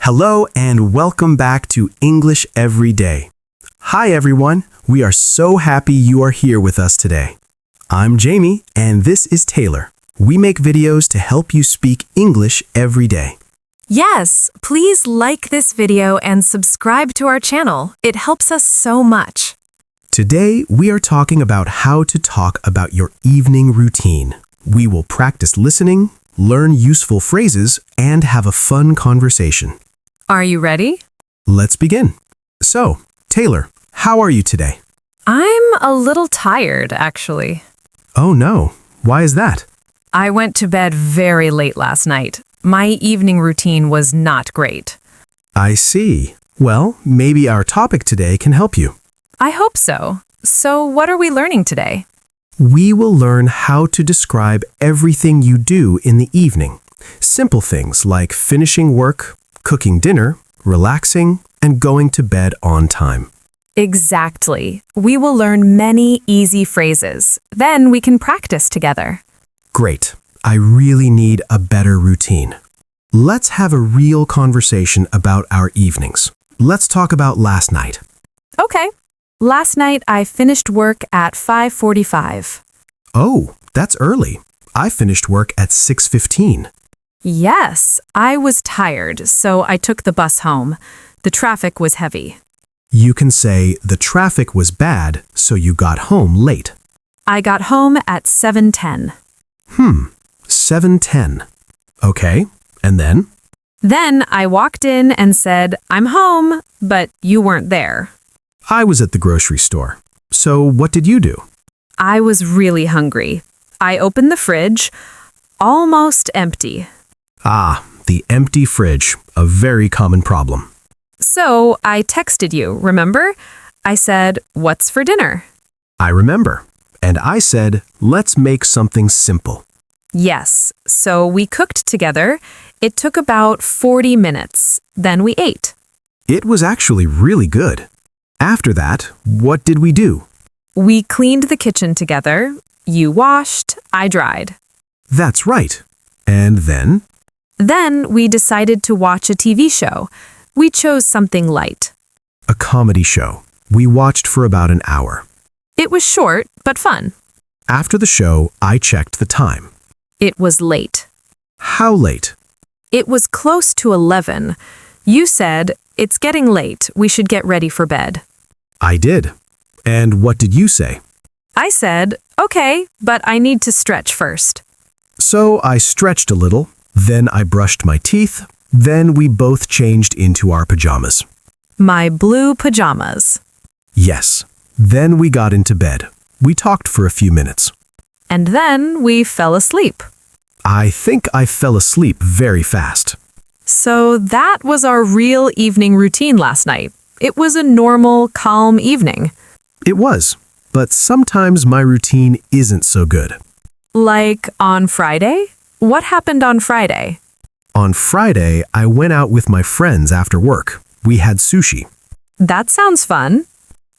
Hello and welcome back to English Every Day. Hi everyone, we are so happy you are here with us today. I'm Jamie and this is Taylor. We make videos to help you speak English every day. Yes, please like this video and subscribe to our channel. It helps us so much. Today we are talking about how to talk about your evening routine. We will practice listening, learn useful phrases, and have a fun conversation. Are you ready? Let's begin. So, Taylor, how are you today? I'm a little tired, actually. Oh no, why is that? I went to bed very late last night. My evening routine was not great. I see. Well, maybe our topic today can help you. I hope so. So what are we learning today? We will learn how to describe everything you do in the evening. Simple things like finishing work, cooking dinner, relaxing, and going to bed on time. Exactly. We will learn many easy phrases. Then we can practice together. Great. I really need a better routine. Let's have a real conversation about our evenings. Let's talk about last night. Okay. Last night I finished work at 5:45. Oh, that's early. I finished work at 6:15. Yes, I was tired, so I took the bus home. The traffic was heavy. You can say the traffic was bad, so you got home late. I got home at 7:10. 7:10. Okay, and then? Then I walked in and said, "I'm home," but you weren't there. I was at the grocery store. So what did you do? I was really hungry. I opened the fridge, almost empty. Ah, the empty fridge, a very common problem. So I texted you, remember? I said, "What's for dinner?" I remember. And I said, let's make something simple. Yes, so we cooked together. It took about 40 minutes. Then we ate. It was actually really good. After that, what did we do? We cleaned the kitchen together. You washed, I dried. That's right. And then? Then we decided to watch a TV show. We chose something light. A comedy show. We watched for about an hour. It was short, but fun. After the show, I checked the time. It was late. How late? It was close to 11. You said, "It's getting late. We should get ready for bed." I did. And what did you say? I said, "Okay, but I need to stretch first." So I stretched a little, then I brushed my teeth, then we both changed into our pajamas. My blue pajamas. Yes. Then we got into bed. We talked for a few minutes. And then we fell asleep. I think I fell asleep very fast. So that was our real evening routine last night. It was a normal, calm evening. It was, but sometimes my routine isn't so good. Like on Friday? What happened on Friday? On Friday, I went out with my friends after work. We had sushi. That sounds fun.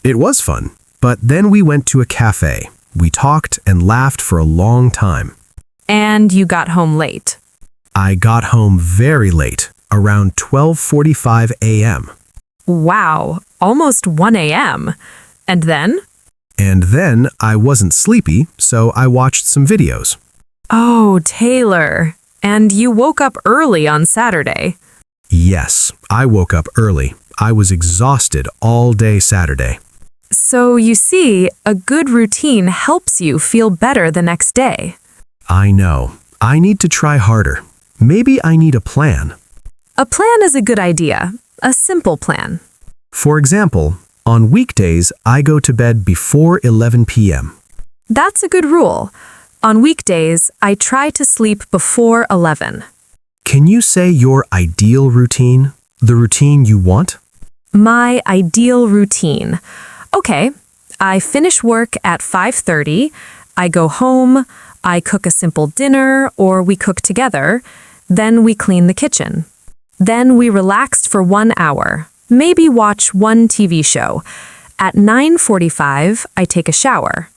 It was fun, but then we went to a cafe. We talked and laughed for a long time. And you got home late. I got home very late, around 12:45 a.m. Wow, almost 1 a.m. And then? And then I wasn't sleepy, so I watched some videos. Oh, Taylor. And you woke up early on Saturday. Yes, I woke up early. I was exhausted all day Saturday. So you see, a good routine helps you feel better the next day. I know. I need to try harder. Maybe I need a plan. A plan is a good idea. A simple plan. For example, on weekdays, I go to bed before 11 p.m. That's a good rule. On weekdays, I try to sleep before 11. Can you say your ideal routine? The routine you want? My ideal routine. Okay, I finish work at 5:30. I go home. I cook a simple dinner, or we cook together. Then we clean the kitchen. Then we relax for 1 hour. Maybe watch one TV show. At 9:45, I take a shower.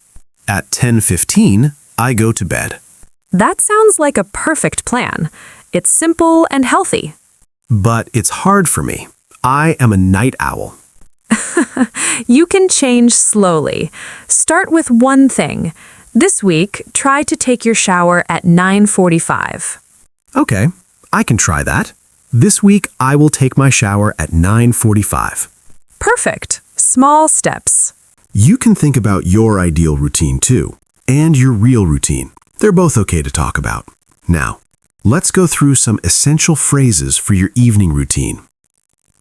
At 10:15, I go to bed. That sounds like a perfect plan. It's simple and healthy. but it's hard for me. I am a night owl. You can change slowly. Start with one thing. This week, try to take your shower at 9:45. Okay, I can try that. This week, I will take my shower at 9:45. Perfect. Small steps. You can think about your ideal routine too, and your real routine. They're both okay to talk about. Now, let's go through some essential phrases for your evening routine.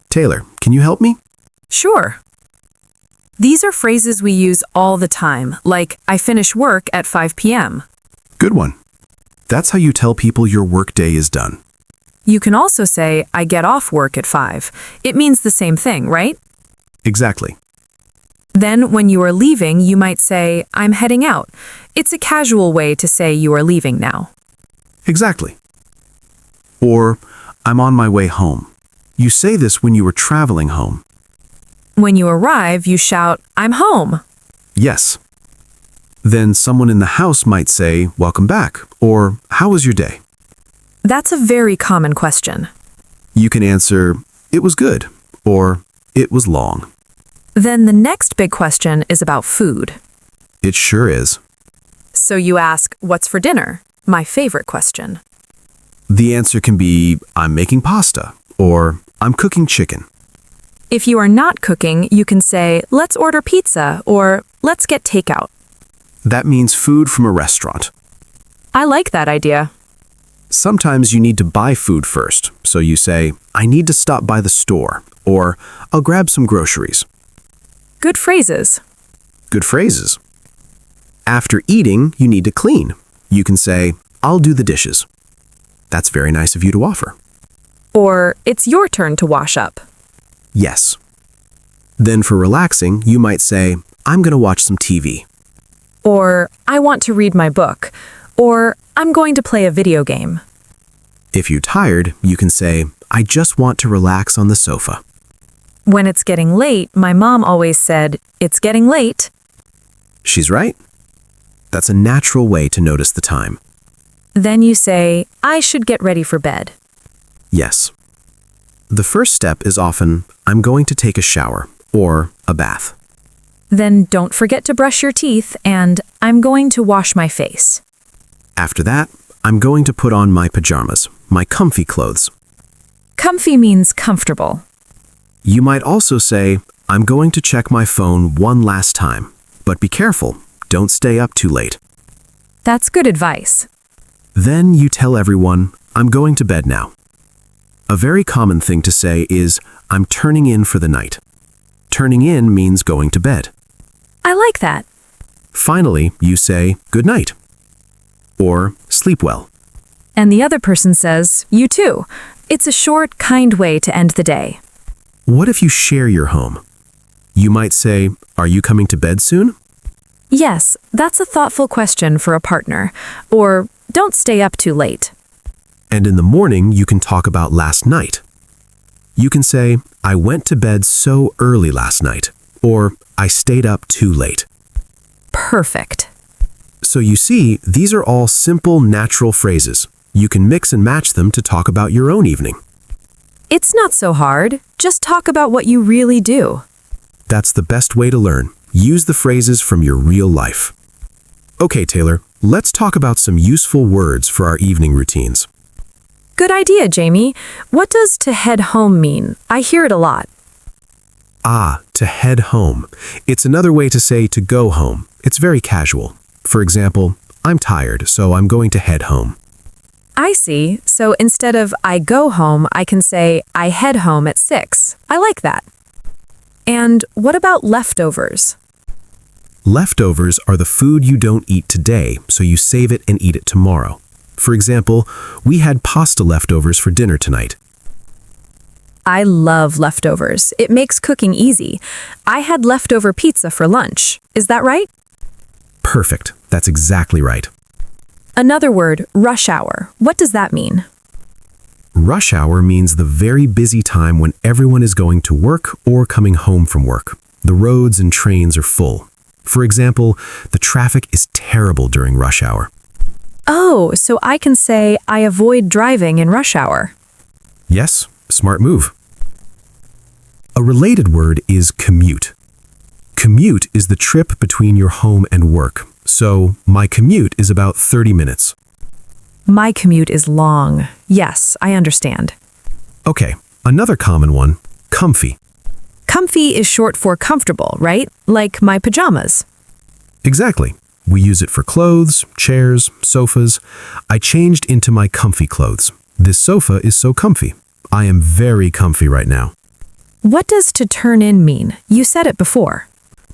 Taylor, can you help me? Sure. These are phrases we use all the time, like, I finish work at 5 p.m. Good one. That's how you tell people your workday is done. You can also say, I get off work at 5. It means the same thing, right? Exactly. Then, when you are leaving, you might say, I'm heading out. It's a casual way to say you are leaving now. Exactly. Or, I'm on my way home. You say this when you are traveling home. When you arrive, you shout, I'm home. Yes. Then someone in the house might say, welcome back, or how was your day? That's a very common question. You can answer, it was good, or it was long. Then the next big question is about food. It sure is. So you ask, what's for dinner? My favorite question. The answer can be, I'm making pasta, or I'm cooking chicken. If you are not cooking, you can say, let's order pizza, or let's get takeout. That means food from a restaurant. I like that idea. Sometimes you need to buy food first, so you say, I need to stop by the store, or I'll grab some groceries. Good phrases. Good phrases. After eating, you need to clean. You can say, I'll do the dishes. That's very nice of you to offer. Or, it's your turn to wash up. Yes. Then for relaxing, you might say, I'm going to watch some TV. Or, I want to read my book. Or, I'm going to play a video game. If you're tired, you can say, I just want to relax on the sofa. When it's getting late, my mom always said, it's getting late. She's right. That's a natural way to notice the time. Then you say, I should get ready for bed. Yes. The first step is often, I'm going to take a shower or a bath. Then don't forget to brush your teeth and I'm going to wash my face. After that, I'm going to put on my pajamas, my comfy clothes. Comfy means comfortable. You might also say, I'm going to check my phone one last time, but be careful, don't stay up too late. That's good advice. Then you tell everyone, I'm going to bed now. A very common thing to say is, I'm turning in for the night. Turning in means going to bed. I like that. Finally, you say, good night. Or, sleep well. And the other person says, you too. It's a short, kind way to end the day. What if you share your home? You might say, are you coming to bed soon? Yes, that's a thoughtful question for a partner. Or, don't stay up too late. And in the morning, you can talk about last night. You can say, I went to bed so early last night, or I stayed up too late. Perfect. So you see, these are all simple, natural phrases. You can mix and match them to talk about your own evening. It's not so hard. Just talk about what you really do. That's the best way to learn. Use the phrases from your real life. Okay, Taylor, let's talk about some useful words for our evening routines. Good idea, Jamie. What does to head home mean? I hear it a lot. To head home. It's another way to say to go home. It's very casual. For example, I'm tired, so I'm going to head home. I see. So instead of I go home, I can say I head home at 6. I like that. And what about leftovers? Leftovers are the food you don't eat today, so you save it and eat it tomorrow. For example, we had pasta leftovers for dinner tonight. I love leftovers. It makes cooking easy. I had leftover pizza for lunch. Is that right? Perfect. That's exactly right. Another word, rush hour. What does that mean? Rush hour means the very busy time when everyone is going to work or coming home from work. The roads and trains are full. For example, the traffic is terrible during rush hour. Oh, so I can say I avoid driving in rush hour. Yes, Smart move. A related word is commute. Commute is the trip between your home and work. So, my commute is about 30 minutes. My commute is long. Yes, I understand. Okay, another common one, comfy. Comfy is short for comfortable, right? Like my pajamas. Exactly. We use it for clothes, chairs, sofas. I changed into my comfy clothes. This sofa is so comfy. I am very comfy right now. What does to turn in mean? You said it before.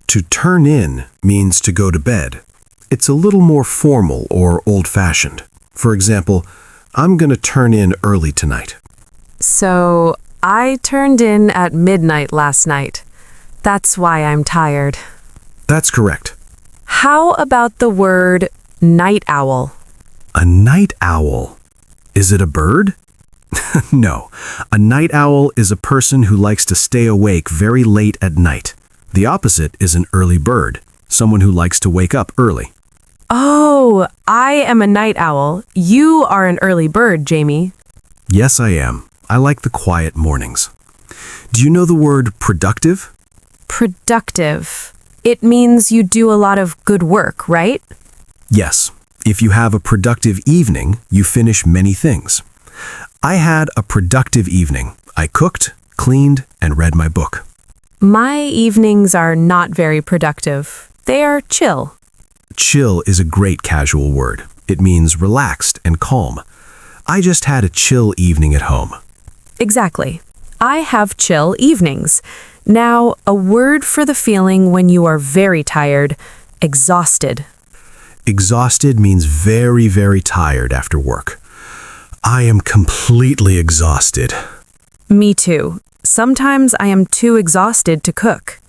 To turn in means to go to bed. It's a little more formal or old-fashioned. For example, I'm going to turn in early tonight. So, I turned in at midnight last night. That's why I'm tired. That's correct. How about the word night owl? A night owl. Is it a bird? No. A night owl is a person who likes to stay awake very late at night. The opposite is an early bird, someone who likes to wake up early. Oh, I am a night owl. You are an early bird, Jamie. Yes, I am. I like the quiet mornings. Do you know the word productive? Productive. It means you do a lot of good work, right? Yes. If you have a productive evening, you finish many things. I had a productive evening. I cooked, cleaned, and read my book. My evenings are not very productive. They are chill. Chill is a great casual word. It means relaxed and calm. I just had a chill evening at home. Exactly. I have chill evenings. Now, a word for the feeling when you are very tired, exhausted. Exhausted means very, very tired after work. I am completely exhausted. Me too. Sometimes I am too exhausted to cook.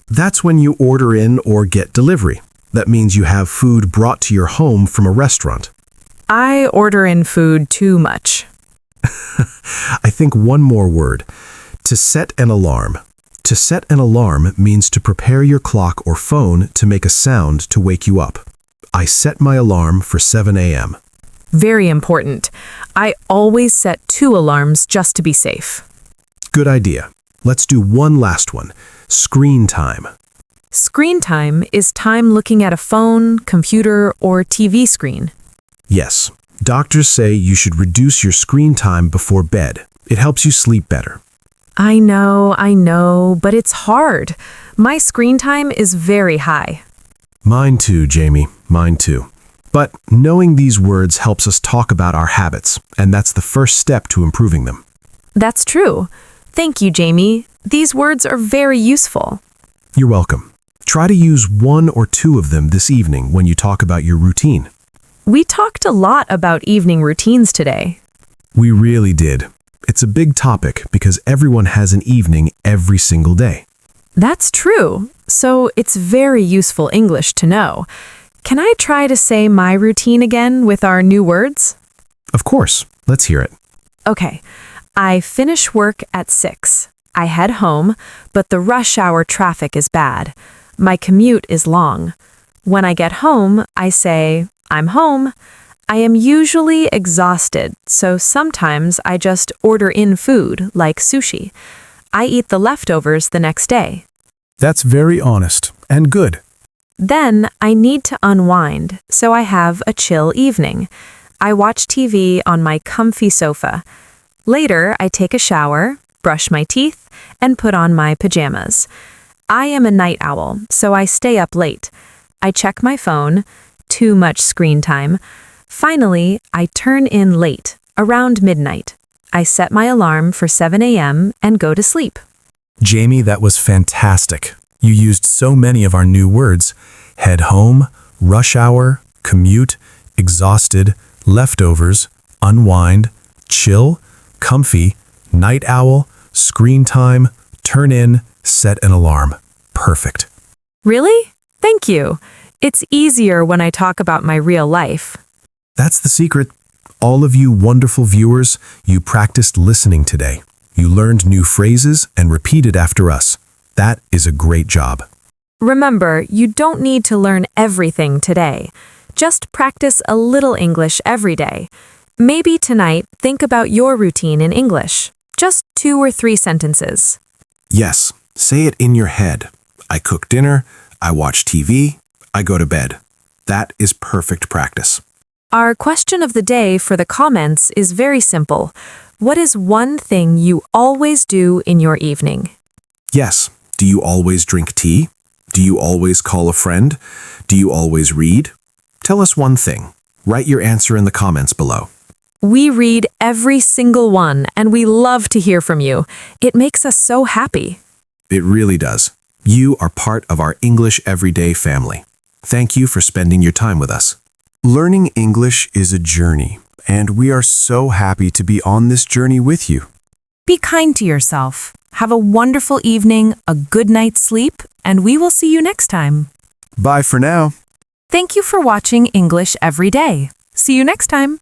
That's when you order in or get delivery. That means you have food brought to your home from a restaurant. I order in food too much. I think one more word. To set an alarm. To set an alarm means to prepare your clock or phone to make a sound to wake you up. I set my alarm for 7 a.m. Very important. I always set 2 alarms just to be safe. Good idea. Let's do one last one. Screen time. Screen time is time looking at a phone, computer, or TV screen. Yes. Doctors say you should reduce your screen time before bed. It helps you sleep better. I know, but it's hard. My screen time is very high. Mine too, Jamie. Mine too. But knowing these words helps us talk about our habits, and that's the first step to improving them. That's true. Thank you, Jamie. These words are very useful. You're welcome. Try to use 1 or 2 of them this evening when you talk about your routine. We talked a lot about evening routines today. We really did. It's a big topic because everyone has an evening every single day. That's true. So it's very useful English to know. Can I try to say my routine again with our new words? Of course. Let's hear it. Okay. I finish work at 6. I head home, but the rush hour traffic is bad. My commute is long. When I get home, I say, I'm home. I am usually exhausted, so sometimes I just order in food, like sushi. I eat the leftovers the next day. That's very honest and good. Then I need to unwind, so I have a chill evening. I watch TV on my comfy sofa. Later, I take a shower, brush my teeth, and put on my pajamas. I am a night owl, so I stay up late. I check my phone, too much screen time. Finally, I turn in late, around midnight. I set my alarm for 7 a.m. and go to sleep. Jamie, that was fantastic. You used so many of our new words. Head home, rush hour, commute, exhausted, leftovers, unwind, chill, comfy, night owl, screen time, turn in, set an alarm. Perfect. Really? Thank you. It's easier when I talk about my real life. That's the secret. All of you wonderful viewers, you practiced listening today. You learned new phrases and repeated after us. That is a great job. Remember, you don't need to learn everything today. Just practice a little English every day. Maybe tonight, think about your routine in English. Just 2 or 3 sentences. Yes, say it in your head. I cook dinner, I watch TV, I go to bed. That is perfect practice. Our question of the day for the comments is very simple. What is one thing you always do in your evening? Yes, do you always drink tea? Do you always call a friend? Do you always read? Tell us one thing. Write your answer in the comments below. We read every single one, and we love to hear from you. It makes us so happy. It really does. You are part of our English Everyday family. Thank you for spending your time with us. Learning English is a journey, and we are so happy to be on this journey with you. Be kind to yourself. Have a wonderful evening, a good night's sleep, and we will see you next time. Bye for now. Thank you for watching English Every Day. See you next time.